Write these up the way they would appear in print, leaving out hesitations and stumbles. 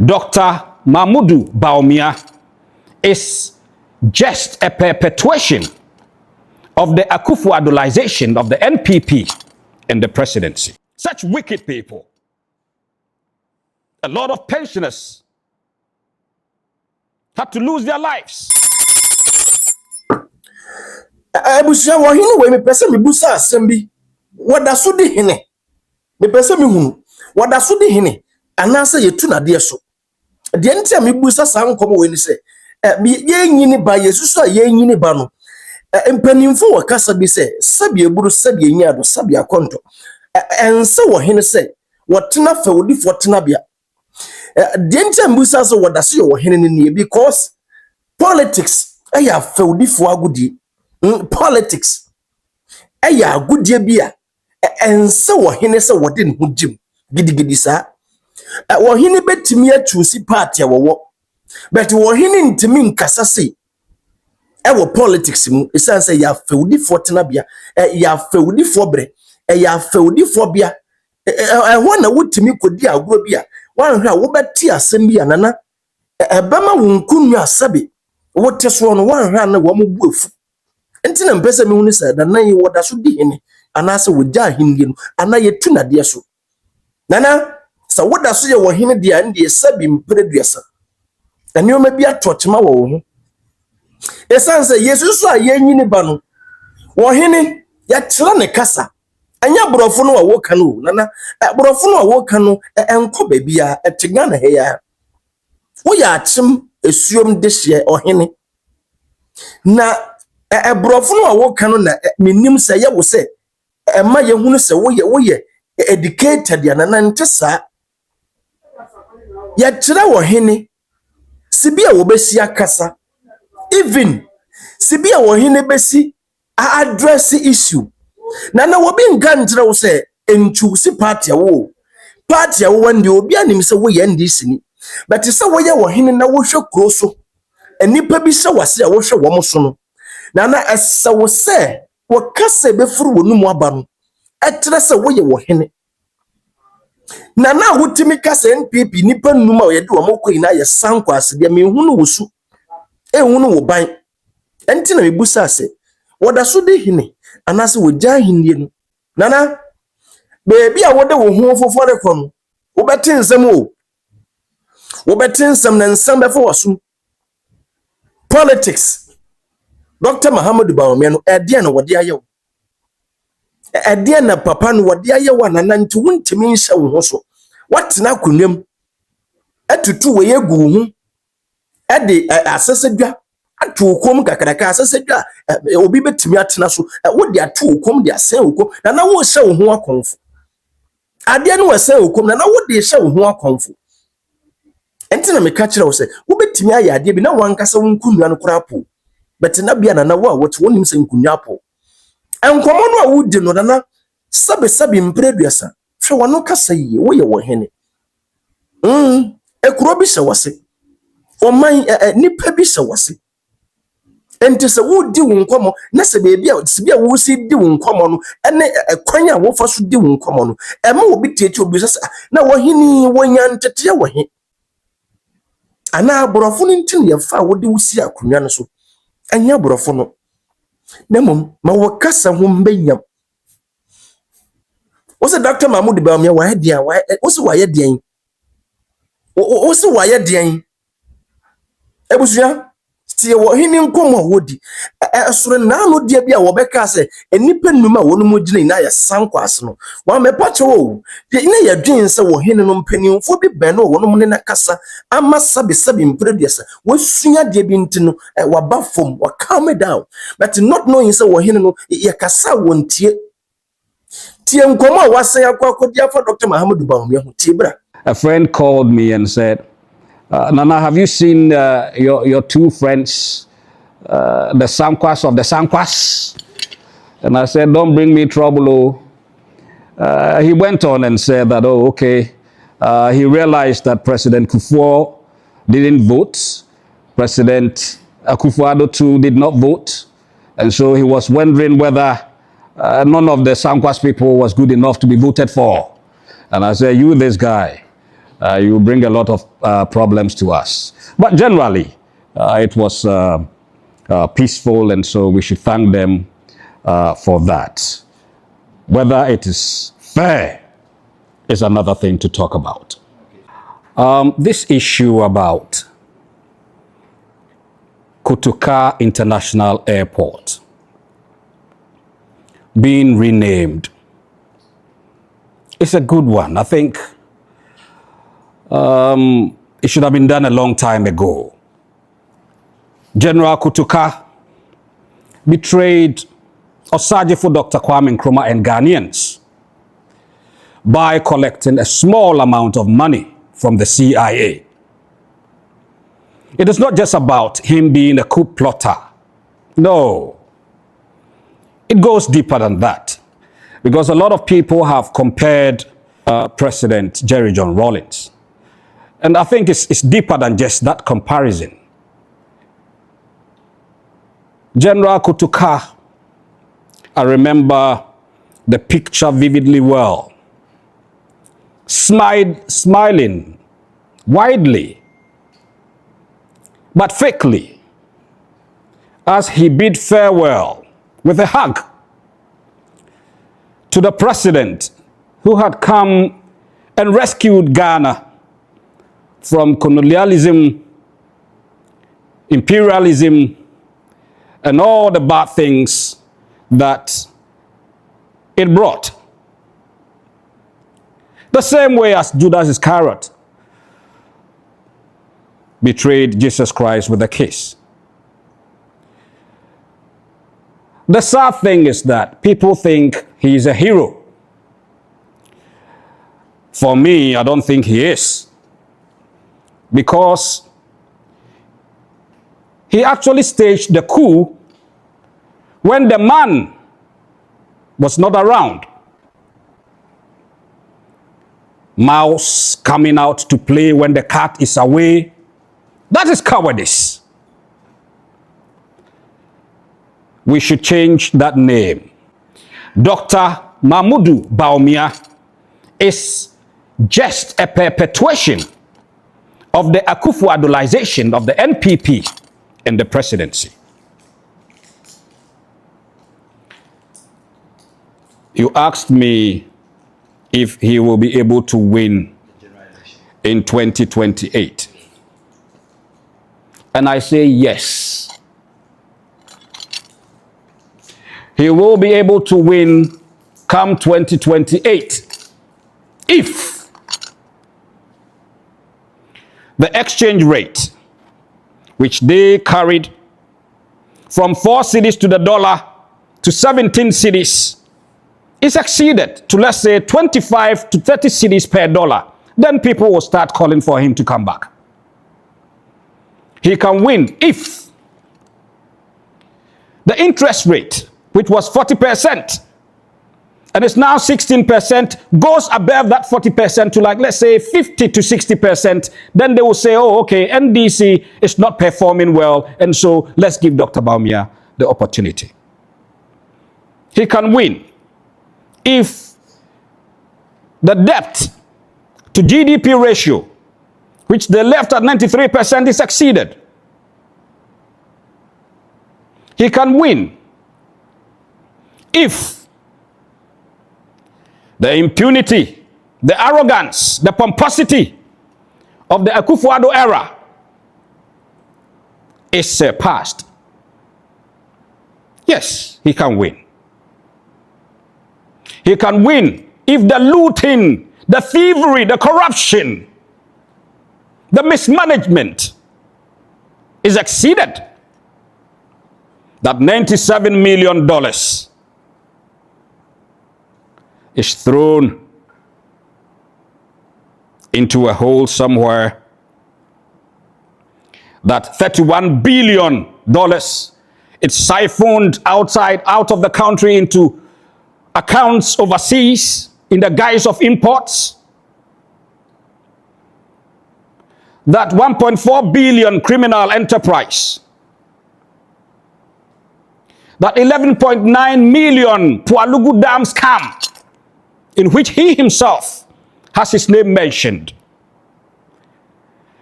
Dr. Bawumia is just a perpetuation of the Akufo-adolization of the NPP and the presidency. Such wicked people. A lot of pensioners had to lose their lives. Abusia wa hinu we me pese me busa asem bi wada so de hene me pese me hunu wada so de hene anase yetu na de so de ntia me busa sa nkomo we ni se ye nyini ba yesusu a ye nyini ba no empanimfo wa kasa bi se sabi eburu sabi enyi ado sabi akonto ense wo hene se wotena fawudi fotena bia de ntia me busa so wada so wo hene ni because politics aya fawudi fo agudi politics aya agudie bia ense wo hene se wode ne hujim gidigidi sa wo hene betimi atusi party a wo but wo hene ntimi nkasa se wo politics mu esan se ya fawudi fo tena bia ya fawudi fo bre ya fawudi fo bia ho na wotimi kodi agro bia wan hwa wo beti asem bia nana bama wo nkunu asabe wote so no wan hwa na wo mo buafu enti na mpese me hunu se da nan yi woda so di hene anase wogya hinge no ana yetu na de so nana sa woda so ye wo hene de an de sabi mpreduasa anioma bi atochema wo ho esanse yesusu a yenyini ba no wo hene ya kira ne kasa anya borofo no wo ka no nana borofo no wo ka no enko ba bia etiga na he ya wo ya achim esuom de hye ohene na borofo no wo ka no na menim se ye wo se ma ye hunu se wo ye educated ya nana ntesa ya kira wo hene sibia wo besi akasa even sibia wo hene besi address issue na wo bi nka ntre wo se enchu si party a wo wande obi anim se wo ye ndc ni but se wo ye wo hene na wo hwe kroso enipa bi se wase a wo hwe wo mo so no na esa wo se wo kase be furu wo numu aba no etre se wo ye wo hene na wotimi kase NPP nipa num a ye de wo mokoi na ye sankwase de me hunu wo su ehunu wo ban enti na mebusa ase woda so de hene anase wo gya hindie no nana beebi a wode wo hu fofore kom wo beti nsem na nsem be fo wasu politics Dr. Bawumia no ade na wode ayew ade na papa no wode ayew nana nti wontimi nhye wo ho so watena konwam atutu we yegu hu ade asesedwa atu kom kakraka asesedwa obi betimi atena so wode atu kom de asen okom na wo hye wo ho akonfo ade no wese okom na wode hye wo ho akonfo enti na meka kire wo se wo betimi aye ade bi na wankasa wo nkunua no korapo but na bia na wo a wote wonim se nkunua po enkomo no a wudi no na sabe mpreduasa hwe wono kasa yi wo ye wo hene ekuro bi se wose oman nipa bi se wose enti se wodi wo nkomo na se bia wo si di wo nkomo no ene kwan a wo fa so di wo nkomo no ema obi tietie obi se na wo hini wo nya ntete wo he ana borofo no ntin ye fa wo di wo si akunwa no so anya borofo no na mom ma wo kasa ho mbanyam wo se Dr. Bawumia wa he dia wo se wa ye dia wo se wa ye dia ebusuya tie wo hini nkomo wodi esoro na no dia bia wo beka se enipa numa wonu mo gine na ya sankwase no wa mepache wo ina ya dwen se wo hini no mpanimfo bi ben no wonu mo ne na kasa ama sabi mpreduasa wo sunya dia bi ntino wa bafom wa calm down but not knowing se wo hini no ya kasa wontie tie nkomo a wasan akwakodia for Dr. Bawumia ho tie bra. A friend called me and said, Nana, have you seen your two friends, the Sankwas of the Sankwas? And I said, don't bring me trouble. He went on and said that, oh, okay. He realized that President Kufuor didn't vote. President Akufo-Addo too did not vote. And so he was wondering whether none of the Sankwas people was good enough to be voted for. And I said, you, this guy. you bring a lot of problems to us. But generally, it was peaceful, and so we should thank them for that. Whether it is fair is another thing to talk about. This issue about Kotoka International Airport being renamed is a good one. I think it should have been done a long time ago. General Kotoka betrayed Osajifo Dr. Kwame Nkrumah and Ghanaians by collecting a small amount of money from the CIA. It is not just about him being a coup plotter. No. It goes deeper than that. Because a lot of people have compared President Jerry John Rawlings. And I think it's deeper than just that comparison. General Kotoka, I remember the picture vividly well. Smiling widely, but fakely, as he bid farewell with a hug to the president who had come and rescued Ghana from colonialism, imperialism, and all the bad things that it brought. The same way as Judas Iscariot betrayed Jesus Christ with a kiss. The sad thing is that people think he is a hero. For me, I don't think he is. Because he actually staged the coup when the man was not around. Mouse coming out to play when the cat is away. That is cowardice. We should change that name. Dr. Mahmoud Bawumia is just a perpetuation of the Akufo-Addoization of the NPP and the presidency. You asked me if he will be able to win in 2028. And I say yes. He will be able to win come 2028 if the exchange rate, which they carried from 4 cedis to the dollar to 17 cedis, is exceeded to, let's say, 25 to 30 cedis per dollar. Then people will start calling for him to come back. He can win if the interest rate, which was 40%, and it's now 16%, goes above that 40% to, like, let's say 50 to 60%, then they will say, oh, okay, NDC is not performing well, and so let's give Dr. Bawumia the opportunity. He can win if the debt to GDP ratio, which they left at 93%, is exceeded. He can win if the impunity, the arrogance, the pomposity of the Akufo-Addo era is surpassed. Yes, he can win. He can win if the looting, the thievery, the corruption, the mismanagement is exceeded. That $97 million is thrown into a hole somewhere. That $31 billion, it's siphoned out of the country into accounts overseas in the guise of imports. That 1.4 billion criminal enterprise. That 11.9 million Pualugu Dam scam, in which he himself has his name mentioned.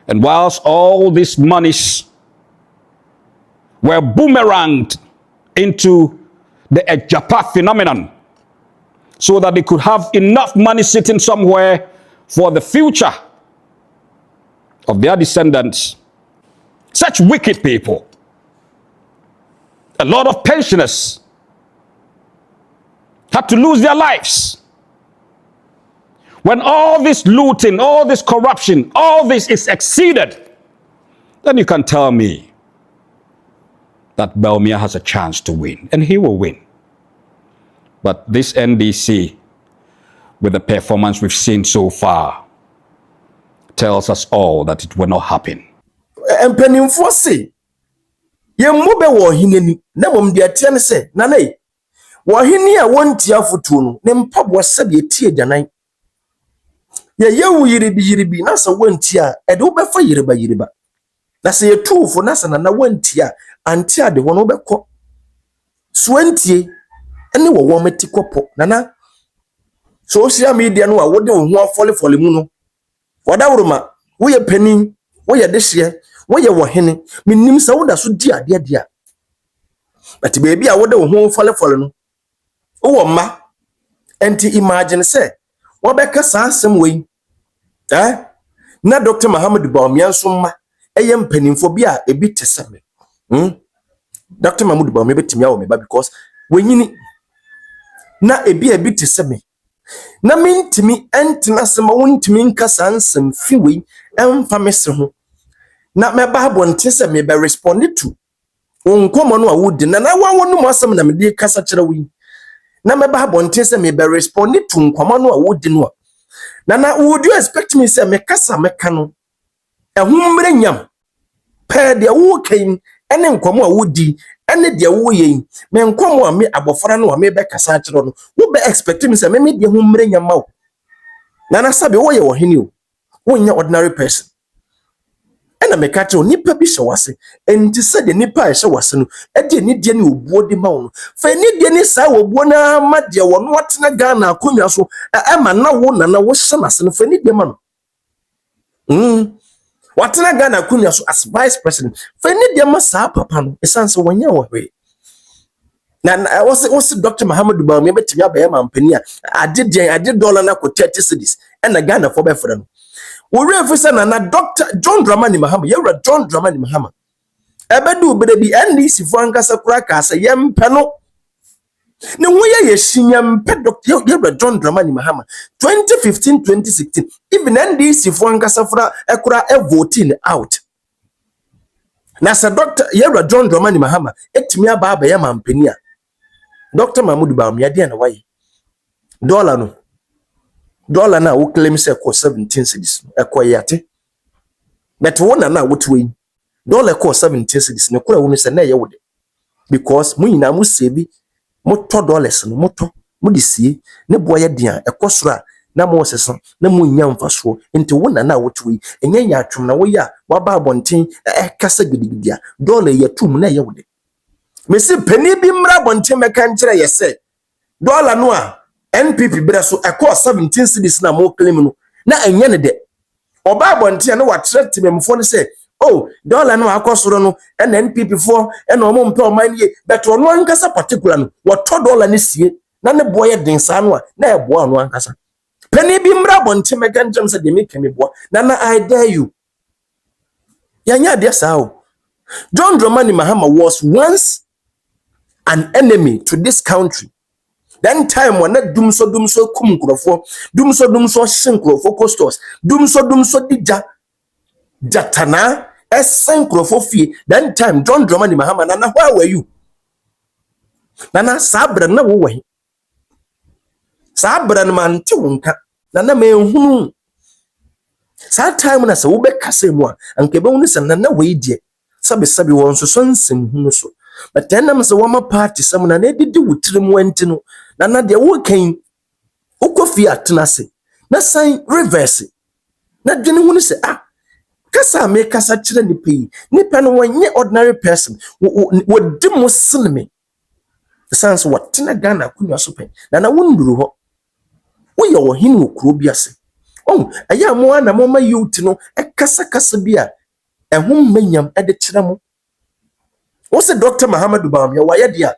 And whilst all these monies were boomeranged into the Ejapa phenomenon, so that they could have enough money sitting somewhere for the future of their descendants. Such wicked people. A lot of pensioners had to lose their lives. When all this looting, all this corruption, all this is exceeded, then you can tell me that Bawumia has a chance to win, and he will win. But this NDC, with the performance we've seen so far, tells us all that it will not happen. Empenimfo se ye mmobe wo Hene ni na mom de atia ne se nanai wo Hene a wontia foto no ne mpabo sabe etie gyanan ye yewu yiribi na sa wontia e de wo befa yiriba na se ye tuufo na sa na wontia antia de wo no bekọ swantie ene wo mati kopo nana social media no a wo de wo ho afole mu no wadawruma wo ye panin wo ye dehye wo ye wo Hene minnim sa wo da so di ade a but baby a wo de wo ho afole no wo ma enti imagine say wo beka sa asem we na Dr. Muhammad Bawumia so ma eyem paninfo bi a ebi tesame Dr. Muhammad Bawumia betimi awo me ba because wenyini na ebi tesame na mintimi entina sema wontimi nkasa nsem fiwe emfa mese ho na meba abonte se me be respond to wonkomo no a wodi na wawonu mo asem na me de kasa kire wi na meba abonte se me be respond to nkomo no a wodi no na would you expect me say me kasa meka no ehumre nyam pe de wo kan ene nkomo a wodi ene de wo yen me nkomo a me abofra no a me be kasa kire no wo be expect me say me de humre nyam ma na sabe wo ye wo Hene o wo nya ordinary person ena me ka tell nipa bi hye wase enti se de nipa hye wase no e de ni de ne obuo de ma wo fa ni de ni sa obuo na ma de wo no watena Ghana akonwa so e ma na wo na wo hye na se no fa ni de ma no watena Ghana akonwa so as vice president fa ni de ma sa papa no esanse wonya wo hwe na was Dr. Muhammad Bawumia betimi abaye mampani a ade dollar na ko 30 cedis ena Ghana for be for no we refer na Dr. John Dramani Mahama yewra John Dramani Mahama ebedu berebi NDC fo ankasa kura ka se yempe no ne wo ye shinyampe Dr. yewra John Dramani Mahama 2015 2016 even NDC fo ankasa fura ekura voting out na sa Dr. yewra John Dramani Mahama etimi aba ya mampani a Dr. Mahmoud Bawumia de na waye dollar na wo claim say ko 17 cedis ekoyate but wona na wotwe dollar ko 17 cedis ne kura wonu se na ye wode because mu nyina mu sebi moto dollars no moto mu disie ne boye dia ekosoro na mo seso na mu nya mfaso enti wona na wotwe enye nya atwom na wo ya waba abonten kasa gidigidia dollar ye tum na ye wode mesi pani bi mra abonten meka nkire ye se dollar no a NPP bere so ekọ 17 cedis na mo claim no na enye ne de oba abonte na wa threat memfo no say oh dollar no akosoro no na NPP fo na omo mpe oman ye but ono ankasa particular no wato dollar ne sie na ne boye den sa no a na ebo ono ankasa pani bi mra abonte mega njam se de make me boa na I dare you yanya de sa o John Dramani Mahama was once an enemy to this country. Then time when that dumso kum krofo dumso shin krofo costos dumso dija jatana esen krofo fie. Then time John Dramani Mahama nana where were you nana sabra na wo wahi sabra na man ti wonka nana me hunu sa time na se wo be kase mu a anke be hunu se nana we die sabe won so nsem hunu so but then am se wo ma party sam na didi wutirim wanti no na de wo kan okofi atena se na san reverse na dwene hunu se kasa me kasa kire nipa no wonye ordinary person wo dim sinme sans watena Ghana kunwa so pen na wonduru ho wo ye wo Hene okuro bi ase aya mo na mo ma youth no kasa bi a ehum menyam de kyerɛ mo wo se Dr. Muhammadu Bawumia wa ye dia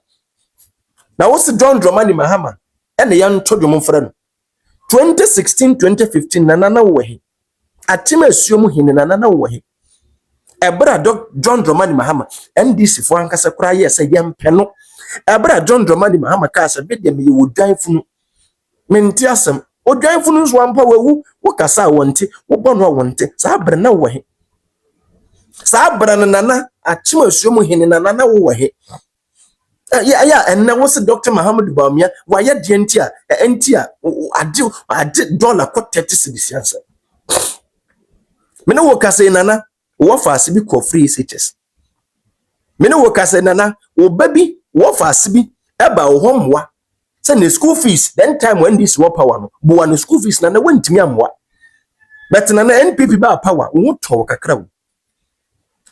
na wo se John Dramani Mahama ene ya nto dwom mfra no 2016 2015 nana wo he Akyem Asuom Hene nana wo he ebra John Dramani Mahama NDC fo ankasa kura ye se yempe no ebra John Dramani Mahama ka se be de me wo dwan funu menti asem o dwan funu so ampa wawu wo kasa wonte wo bono wonte sa abra na wo he sa abra na nana Akyem Asuom Hene nana wo he ya enne wo se Dr. Muhammadu Bawumia wa ye de ntia ade dollar ko 30 cedis yansa mene wo kasa nana wo fa asibi ko free SHS mene wo kasa nana wo baby wo fa asibi eba wo homwa say na school fees then time when this wo power no bo wa no school fees nana wantimi amwa but nana NPP ba power wo to kakra wo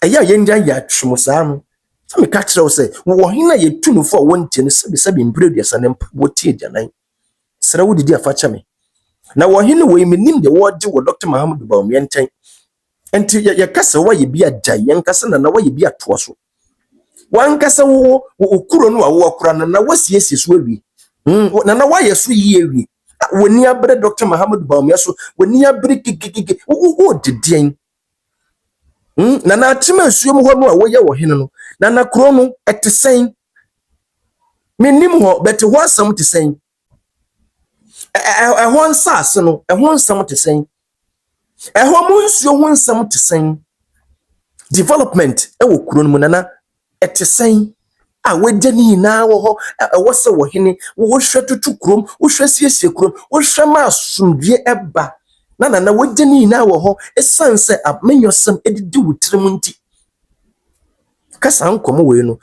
eya yenja ya twemo saa no so me ka kire wo say wo hina ye tunu fo wontie no sebi mpreduasa ne wo tie gyanan sra wo didi afa chame na wo hina wo menim de wo de wo Dr. Muhammadu Bawumia nten enti ya kasa wa ye bia gya yen kasa na wa ye bia to so wan kasa wo okuro no wo okura na wasiesie so awi na wa ye so yi awi woni abre Dr. Muhammadu Bawumia so woni abre gigigigi wo didien na Akyem Asuom ho no wo ye wo hene no na kuro no etesen menim ho bete ho asam tesen ho nsase no ho nsam tesen ho mo nsuo ho nsam tesen development wo kuro no mu na etesen a wajani na wo ho wo se wo hene wo hwe tutu krom wo hwe siesie krom wo hwe ma asomdwe eba na wajani na wo ho esanse amenyosem edidi wutirim nti kasa nkomo we no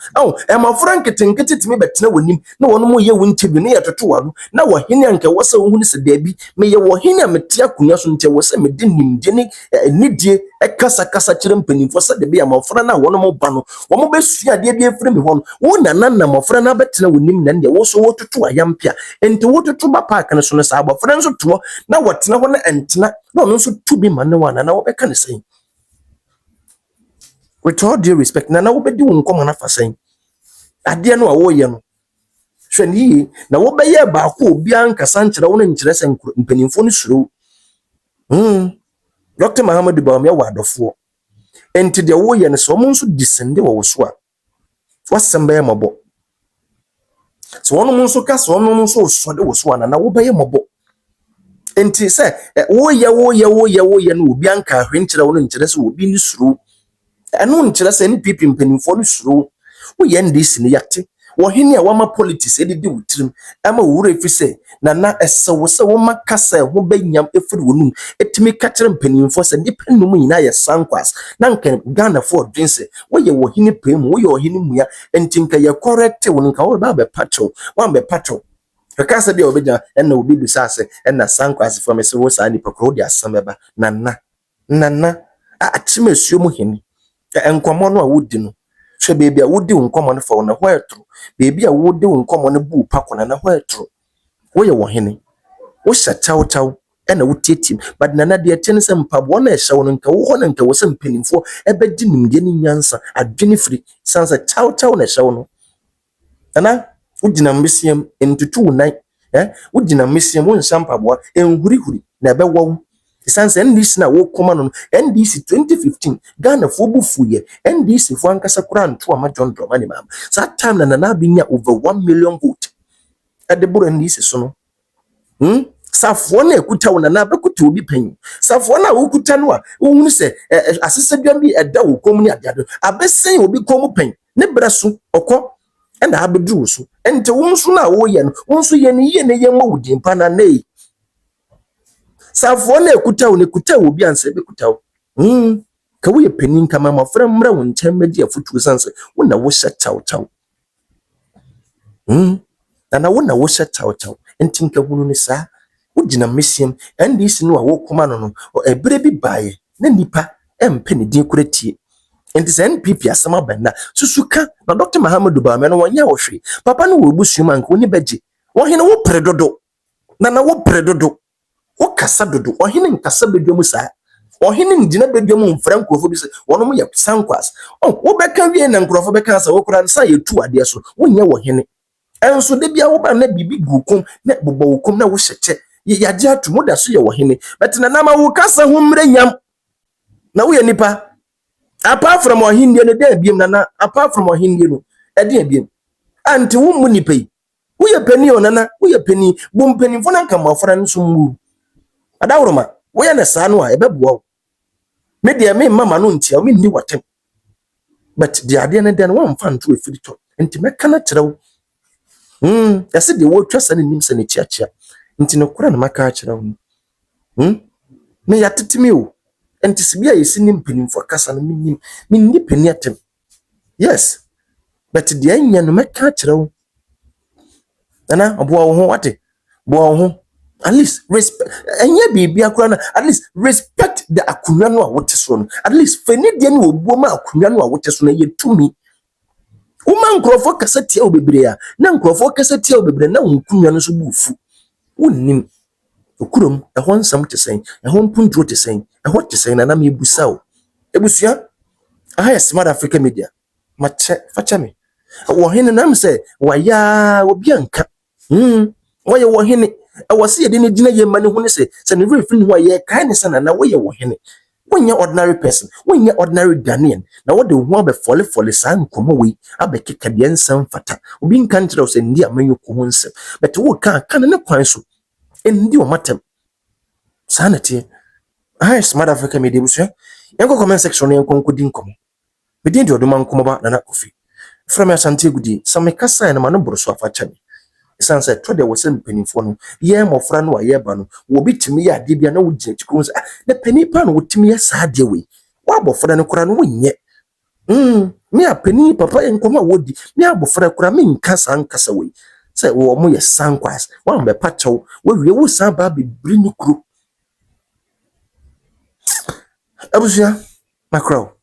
ma franketenkete timi betena wonim na wono mo ye wonti bi ne yetoto wano na wo hene anka wo se wo hunu se dabi me ye wo hene ametia kunya so ntia wo se me de nimde ne nidie kasa kire mpanimfo se de bi amafra na wono mo ba no wo mo besua de bi efre me ho no wo na mafra na betena wonim na ne wo so wo toto ayampia enti wo toto ba park ne so no sa abafra nso to na wotena ho na entena na ono nso tubi manne wana na wo beka ne sen. With all due respect, na wo bedi wo nkomo na fasen ade no wo ye no hwani na wo beye ba ko obi ankasa nkyere wo nkyere sen mpanimfo no suro Dr. Muhammadu Bawumia wa adofo enti de wo ye no so mo nso disende wo so a wasem beye mabo so wono mo nso ka so wono nso so de wo so na wo beye mabo enti se wo ye no obi anka hwe nkyere wo nkyere se obi ni suro anu nkyere se NPP mpanimfo no suro wo ye ndisi ne yate wo hene a wama politics edidi wutirim ama wura efise na esewo se wo makasa ho banyam efiri wonum etimi kakyere mpanimfo se dipendum nyina ye sankwas na nka Ghana for dwense wo ye wo hene pemu wo ye wo hene muya entinka ye correct wo nka wo ba be patcho wan be patcho rekasa dia obegya enna obi bisase enna sankwas from se wo sa ni pakro dia sameba nana Akyem Asuom Hene enkomo no a wodi no hwe bebi a wodi nkomo no fa wo na ho etro bebi a wodi nkomo no bu pakona na ho etro wo ye wo hene wo sha chaw ena wotietim but nana de chen se mpabo na ehye wo nka wo ho na nka wo se mpanimfo ebedi nimde ni nyansa adwene firi sansa chaw na ehye wo no ana wogina mbesiam entutu unai wogina mbesiam wo nsa mpabo enhurihuri na ebewo sansa NDC na wo koma no NDC 2015 Ghana fo bufuye NDC fo ankasa kura nto ama John Dramani Mahama that time na binya over 1 million vote adeburu NDC so no safo na ekuta wo na bekuta obi pan safo na wo kuta no a wo hunu se asesadwa bi eda wo kom ni adado abesen obi kom pan ne breso okọ enda abedu so ente wo nso na wo ye no wo nso ye ne ye ma wudi mpa na nei safo na ekuta wo ne kuta wo bi anse bekuta wo ka wo ye panin kama mafra mra wo nkyem medi afutu sanse wo na wo hye chaw na wo na wo hye chaw entinka hunu ne sa wo gina mesiem NDC no a wo koma no ebere bi baaye na nipa empe ne din koratie enti se NPP asema banda susuka na Dr. Muhammadu Bawumia no wonya wo hwe papa no wo busuuma nko ni beje wo hene wo predodo na wo predodo wo kasa dodo wo hene nkasa bedwam sa ɔhene ngina bedwam mfra nkrofo bi se wɔn mo yɛ sankwas wo bɛka wie na nkrofo bɛka sɛ wo kora nsa yɛ tu ade so wonyɛ ɔhene enso de bia wo ba na bibi gukom na bobɔ wukom na wo hyɛkyɛ yagye ato mo da so yɛ ɔhene but na nama wo kasa ho mre nyam na wo yɛ nipa apart from ɔhene no dey biem na apart from ɔhene no ɛde biem anti wo mu nipa yi wo yɛ pani onana wo yɛ pani bom pani fo na nkamafra nso mu adawroma wo yɛ na saa no a ɛbɛboa wo me de me mama no ntia me ni watem but de ade ne den wo mfa nto efiri to nti meka na kyerɛ wo yɛsɛ de wo twa sane nim sane chiachia nti no kora na maka kyerɛ wo me yatetemi o nti sibia yɛsi nim panimfo kasa no menim menni pani atem yes but de anya no meka kyerɛ wo nana oboa wo ho wate boa wo ho at least respect anya bibia kora na at least respect the akunwa no a wote so no at least fani de no obuo ma akunwa no a wote so no yɛtumi Uma nkrofo kasa tia wo bebre a na nkrofo kasa tia wo bebre na wonkunwa no so bufu wonnim okurom ɛho nsam tesɛn ɛho mpuntuo tesɛn ɛho tesɛn na me busa wo ebusua aha yɛ Smart Africa Media mache facha me wo hene nam sɛ waya obi anka woyɛ wo hene ɛwɔ se yɛde ne gyina yɛma ne ho ne sɛ ne refin ho yɛ kae ne sana na woyɛ wo hene wonya ordinary person wonya ordinary Ghanaian na wo de ho abɛfɔle saa nkomo wei abɛkeka de nsɛm fata obi nka nkyerɛ wo sɛ ndi amanyo ko ho nsɛm but wo ka ne kwan so ndi o matem saa na tie aha Smart Africa Media busua yanko comment section no yanko di nkomo me di odoma nkomo ba na Kofi from Asante Gudi some kasa na ma no boroso afa kyame isan say to de wo se mpanimfo no ye mofra no aye ba no wo bitimi ya de bia na wo gina chiko se na panipa no wotimi ya saa de we wo abofra no kora no wonye me apani papa enkoma wodi me abofra kora me nkasa nkasa we say wo mo ye sankwas wo ambe pacho wo wie wo san ba bibiri ni kuro abusia makro